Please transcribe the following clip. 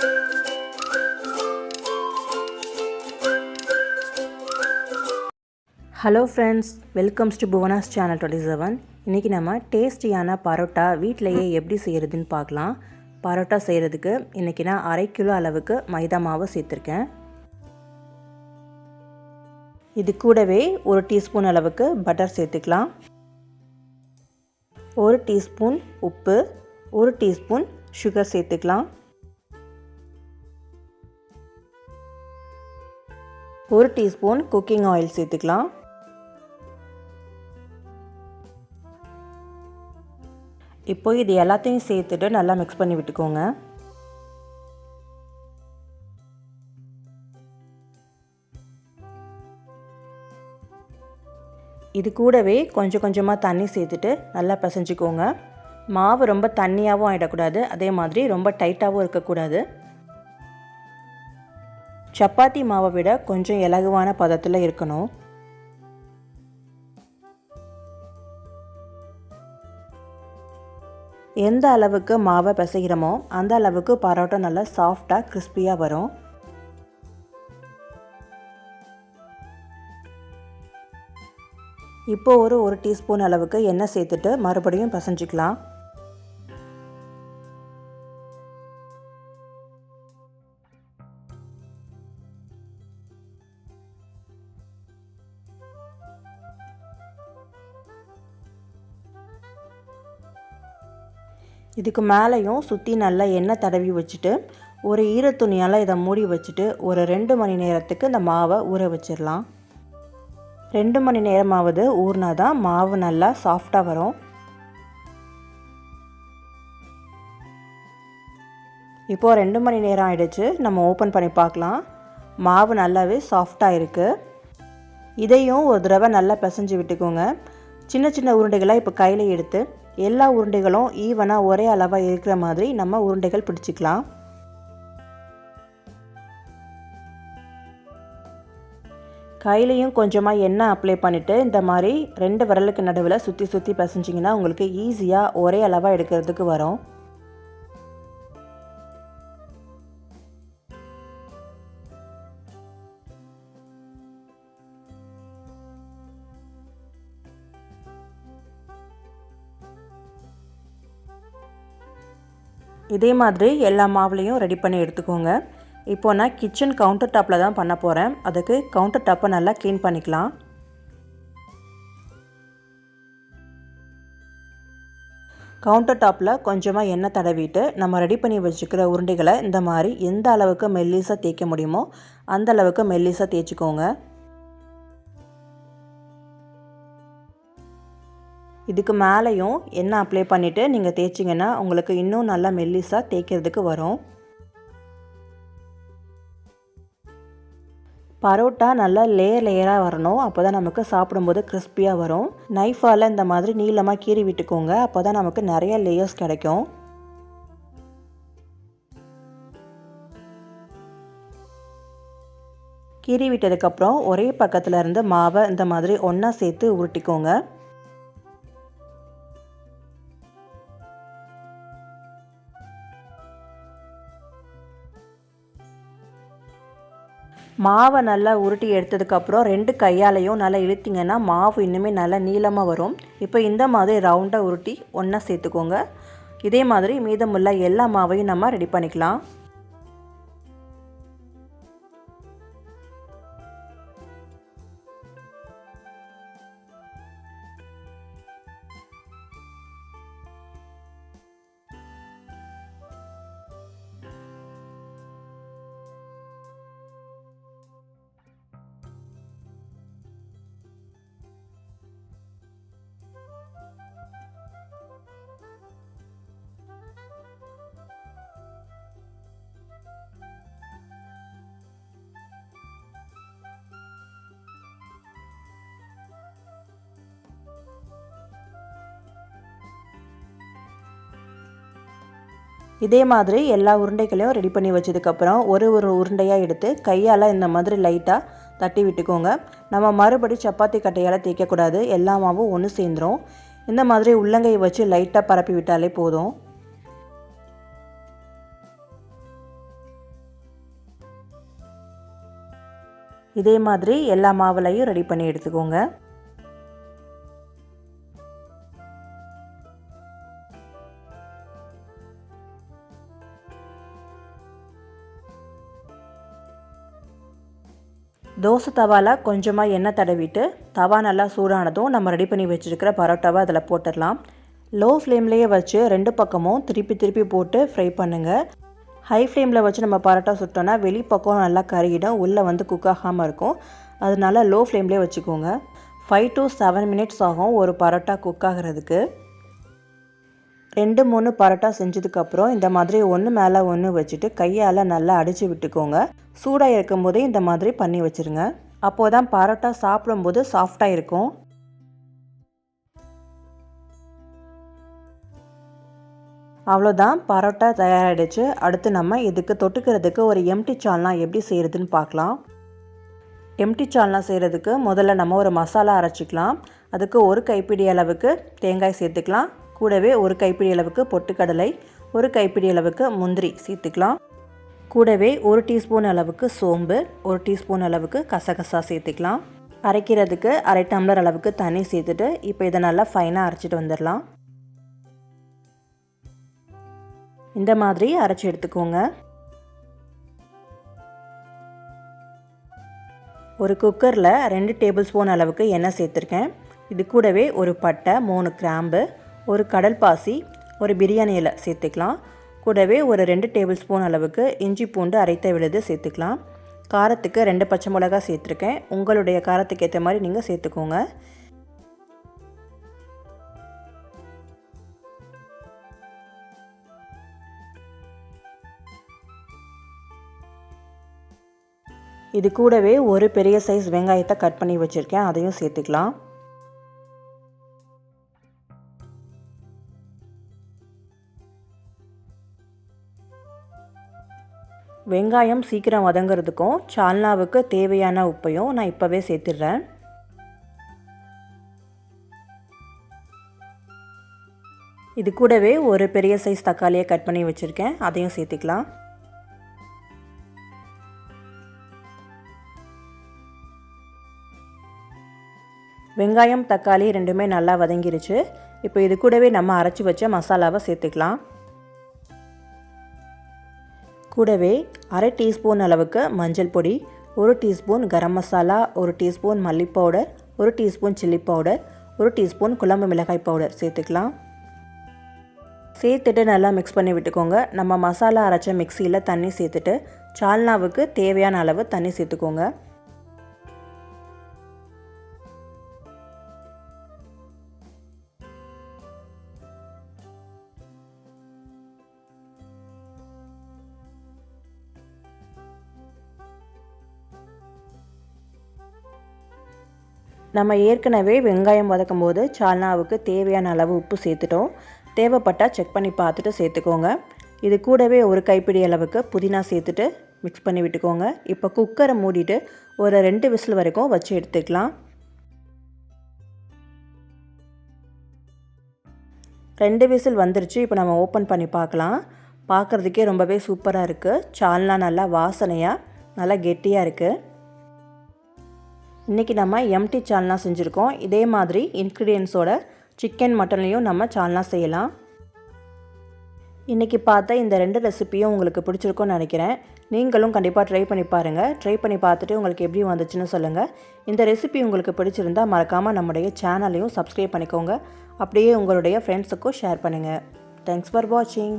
Hello friends, welcomes to Bhuvana's channel 27. இன்றைக்கி நம்ம டேஸ்டியான பரோட்டா வீட்டிலையே எப்படி செய்கிறதுன்னு பார்க்கலாம். பரோட்டா செய்கிறதுக்கு இன்றைக்கி நான் 1/2 கிலோ அளவுக்கு மைதா மாவு சேர்த்துருக்கேன். இது கூடவே 1 டீஸ்பூன் அளவுக்கு பட்டர் சேர்த்துக்கலாம். 1 டீஸ்பூன் உப்பு, 1 டீஸ்பூன் சுகர் சேர்த்துக்கலாம். 1 டீஸ்பூன் குக்கிங் ஆயில் சேர்த்துக்கலாம். இப்போ இது எல்லாத்தையும் சேர்த்துட்டு நல்லா மிக்ஸ் பண்ணி விட்டுக்கோங்க. இது கூடவே கொஞ்சம் கொஞ்சமாக தண்ணி சேர்த்துட்டு நல்லா பிசைஞ்சிக்கோங்க. மாவு ரொம்ப தண்ணியாகவும் ஆகிடக்கூடாது, அதே மாதிரி ரொம்ப டைட்டாகவும் இருக்கக்கூடாது. சப்பாத்தி மாவை விட கொஞ்சம் இலகுவான பதத்தில் இருக்கணும். எந்த அளவுக்கு மாவை பிசைகிறோமோ அந்த அளவுக்கு பரோட்டா நல்லா சாஃப்டாக கிறிஸ்பியாக வரும். இப்போ ஒரு டீஸ்பூன் அளவுக்கு எண்ணெய் சேர்த்துட்டு மறுபடியும் பிசைஞ்சிக்கலாம். இதுக்கு மேலேயும் சுற்றி நல்லா எண்ணெய் தடவி வச்சுட்டு ஒரு ஈரத்துணியால் இதை மூடி வச்சுட்டு ஒரு 2 மணி நேரத்துக்கு இந்த மாவை ஊற வச்சிடலாம். 2 மணி நேரமாவது ஊறினா தான் மாவு நல்லா சாஃப்டாக வரும். இப்போது 2 மணி நேரம் ஆகிடுச்சு. நம்ம ஓப்பன் பண்ணி பார்க்கலாம். மாவு நல்லாவே சாஃப்டாக இருக்குது. இதையும் ஒரு தடவை நல்லா பிசைஞ்சு விட்டுக்கோங்க. சின்ன சின்ன உருண்டைகளாக இப்போ கையில் எடுத்து எல்லா உருண்டைகளும் ஈவனாக ஒரே அளவாக இருக்கிற மாதிரி நம்ம உருண்டைகள் பிடிச்சிக்கலாம். கையிலையும் கொஞ்சமாக எண்ணெய் அப்ளை பண்ணிவிட்டு இந்த மாதிரி 2 விரலுக்கு நடுவில் சுற்றி சுற்றி பிசைஞ்சிங்கன்னா உங்களுக்கு ஈஸியாக ஒரே அளவாக எடுக்கிறதுக்கு வரும். இதே மாதிரி எல்லா மாவுலையும் ரெடி பண்ணி எடுத்துக்கோங்க. இப்போ நான் கிச்சன் கவுண்டர் டாப்பில் தான் பண்ண போகிறேன். அதுக்கு கவுண்டர் டாப்பை நல்லா க்ளீன் பண்ணிக்கலாம். கவுண்டர் டாப்பில் கொஞ்சமாக எண்ணெய் தடவிட்டு நம்ம ரெடி பண்ணி வச்சுக்கிற உருண்டைகளை இந்த மாதிரி எந்த அளவுக்கு மெல்லிசாக தேய்க்க முடியுமோ அந்த அளவுக்கு மெல்லிசாக தேய்ச்சிக்கோங்க. இதுக்கு மேலேயும் எண்ணெய் அப்ளை பண்ணிவிட்டு நீங்கள் தேய்ச்சிங்கன்னா உங்களுக்கு இன்னும் நல்லா மெல்லிசாக தேய்க்கிறதுக்கு வரும். பரோட்டா நல்லா லேயராக வரணும். அப்போ தான் நமக்கு சாப்பிடும்போது கிறிஸ்பியாக வரும். நைஃபால் இந்த மாதிரி நீளமாக கீறி விட்டுக்கோங்க. அப்போ தான் நமக்கு நிறைய லேயர்ஸ் கிடைக்கும். கீறி விட்டதுக்கப்புறம் ஒரே பக்கத்தில் இருந்து மாவை இந்த மாதிரி ஒன்றா சேர்த்து உருட்டிக்கோங்க. மாவை நல்லா உருட்டி எடுத்ததுக்கப்புறம் 2 கையாலையும் நல்லா இழுத்திங்கன்னா மாவு இன்னுமே நல்லா நீளமாக வரும். இப்போ இந்த மாதிரி ரவுண்டாக உருட்டி ஒன்றா சேர்த்துக்கோங்க. இதே மாதிரி மீதமுள்ள எல்லா மாவையும் நம்ம ரெடி பண்ணிக்கலாம். இதே மாதிரி எல்லா உருண்டைகளையும் ரெடி பண்ணி வச்சதுக்கப்புறம் ஒரு உருண்டையாக எடுத்து கையால் இந்த மாதிரி லைட்டாக தட்டி விட்டுக்கோங்க. நம்ம மறுபடி சப்பாத்தி கட்டையால் தேய்க்கக்கூடாது, எல்லா மாவும் ஒன்று சேர்ந்துடும். இந்த மாதிரி உள்ளங்கை வச்சு லைட்டாக பரப்பி விட்டாலே போதும். இதே மாதிரி எல்லா மாவுலையும் ரெடி பண்ணி எடுத்துக்கோங்க. தோசை தவாவில் கொஞ்சமாக எண்ணெய் தடவிட்டு தவா நல்லா சூடானதும் நம்ம ரெடி பண்ணி வச்சுருக்கிற பரோட்டாவை அதில் போட்டுடலாம். லோ ஃப்ளேம்லேயே வச்சு 2 பக்கமும் திருப்பி போட்டு ஃப்ரை பண்ணுங்கள். ஹை ஃப்ளேமில் வச்சு நம்ம பரோட்டா சுட்டோன்னா வெளிப்பக்கம் நல்லா கருகிடும், உள்ளே வந்து குக் ஆகாமல் இருக்கும். அதனால லோ ஃப்ளேம்லேயே வச்சுக்கோங்க. 5 to 7 மினிட்ஸ் ஆகும் ஒரு பரோட்டா குக் ஆகிறதுக்கு. 2-3 பரோட்டா செஞ்சதுக்கப்புறம் இந்த மாதிரி ஒன்று மேலே ஒன்று வச்சுட்டு கையால் நல்லா அடித்து விட்டுக்கோங்க. சூடாக இருக்கும்போதே இந்த மாதிரி பண்ணி வச்சுருங்க. அப்போது தான் பரோட்டா சாப்பிடும்போது சாஃப்டாக இருக்கும். அவ்வளோதான், பரோட்டா தயாராகிடுச்சு. அடுத்து நம்ம இதுக்கு தொட்டுக்கிறதுக்கு ஒரு எம்டி சால்னா எப்படி செய்கிறதுன்னு பார்க்கலாம். எம்டி சால்னா செய்கிறதுக்கு முதல்ல நம்ம ஒரு மசாலா அரைச்சிக்கலாம். அதுக்கு ஒரு கைப்பிடி அளவுக்கு தேங்காய் சேர்த்துக்கலாம். கூடவே ஒரு கைப்பிடி அளவுக்கு பொட்டுக்கடலை, ஒரு கைப்பிடி அளவுக்கு முந்திரி சேர்த்துக்கலாம். கூடவே 1 டீஸ்பூன் அளவுக்கு சோம்பு, 1 டீஸ்பூன் அளவுக்கு கசகசா சேர்த்துக்கலாம். அரைக்கிறதுக்கு 1/2 டம்ளர் அளவுக்கு தண்ணி சேர்த்துட்டு இப்போ இதை நல்லா ஃபைனாக அரைச்சிட்டு வந்துடலாம். இந்த மாதிரி அரைச்சி எடுத்துக்கோங்க. ஒரு குக்கரில் 2 டேபிள் ஸ்பூன் அளவுக்கு எண்ணெய் சேர்த்துருக்கேன். இது கூடவே ஒரு பட்டை, 3 கிராம்பு, ஒரு கடல் பாசி, ஒரு பிரியாணி இலை சேர்த்துக்கலாம். கூடவே ஒரு 2 டேபிள் ஸ்பூன் அளவுக்கு இஞ்சி பூண்டு அரைத்த விழுது சேர்த்துக்கலாம். காரத்துக்கு 2 பச்சை மிளகாய் சேர்த்துருக்கேன். உங்களுடைய காரத்துக்கு ஏற்ற மாதிரி நீங்கள் சேர்த்துக்கோங்க. இது கூடவே ஒரு பெரிய சைஸ் வெங்காயத்தை கட் பண்ணி வச்சுருக்கேன், அதையும் சேர்த்துக்கலாம். வெங்காயம் சீக்கிரம் வதங்கிறதுக்கும் சால்னாவுக்கு தேவையான உப்பையும் நான் இப்போவே சேர்த்துடுறேன். இது கூடவே ஒரு பெரிய சைஸ் தக்காளியை கட் பண்ணி வச்சுருக்கேன், அதையும் சேர்த்துக்கலாம். வெங்காயம் தக்காளி ரெண்டுமே நல்லா வதங்கிருச்சு. இப்போ இது கூடவே நம்ம அரைச்சி வச்ச மசாலாவை சேர்த்துக்கலாம். கூடவே 1/2 டீஸ்பூன் அளவுக்கு மஞ்சள் பொடி, 1 டீஸ்பூன் கரம் மசாலா, 1 டீஸ்பூன் மல்லி powder, 1 teaspoon chilli powder, 1 teaspoon குழம்பு மிளகாய் பவுடர் சேர்த்துக்கலாம். சேர்த்துட்டு நல்லா மிக்ஸ் பண்ணி விட்டுக்கோங்க. நம்ம மசாலா அரைச்ச மிக்சியில் தண்ணி சேர்த்துட்டு சால்னாவுக்கு தேவையான அளவு தண்ணி சேர்த்துக்கோங்க. நம்ம ஏற்கனவே வெங்காயம் வதக்கும் போது சால்னாவுக்கு தேவையான அளவு உப்பு சேர்த்துட்டோம். தேவைப்பட்டால் செக் பண்ணி பார்த்துட்டு சேர்த்துக்கோங்க. இது கூடவே ஒரு கைப்பிடி அளவுக்கு புதினா சேர்த்துட்டு மிக்ஸ் பண்ணி விட்டுக்கோங்க. இப்போ குக்கரை மூடிட்டு ஒரு 2 விசில் வரைக்கும் வச்சு எடுத்துக்கலாம். 2 விசில் வந்துருச்சு. இப்போ நம்ம ஓப்பன் பண்ணி பார்க்கலாம். பார்க்குறதுக்கே ரொம்பவே சூப்பராக இருக்குது. சால்னா நல்லா வாசனையாக நல்லா கெட்டியாக இருக்குது. இன்றைக்கி நம்ம எம்டி சால்னா செஞ்சுருக்கோம். இதே மாதிரி இன்க்ரீடியன்ஸோட சிக்கன் மட்டன்லேயும் நம்ம சால்னா செய்யலாம். இன்றைக்கி பார்த்த இந்த 2 ரெசிப்பியும் உங்களுக்கு பிடிச்சிருக்கும்னு நினைக்கிறேன். நீங்களும் கண்டிப்பாக ட்ரை பண்ணி பாருங்கள். ட்ரை பண்ணி பார்த்துட்டு உங்களுக்கு எப்படி வந்துச்சுன்னு சொல்லுங்கள். இந்த ரெசிபி உங்களுக்கு பிடிச்சிருந்தால் மறக்காமல் நம்முடைய சேனலையும் சப்ஸ்கிரைப் பண்ணிக்கோங்க. அப்படியே உங்களுடைய ஃப்ரெண்ட்ஸுக்கும் ஷேர் பண்ணுங்கள். தேங்க்ஸ் ஃபார் வாட்சிங்.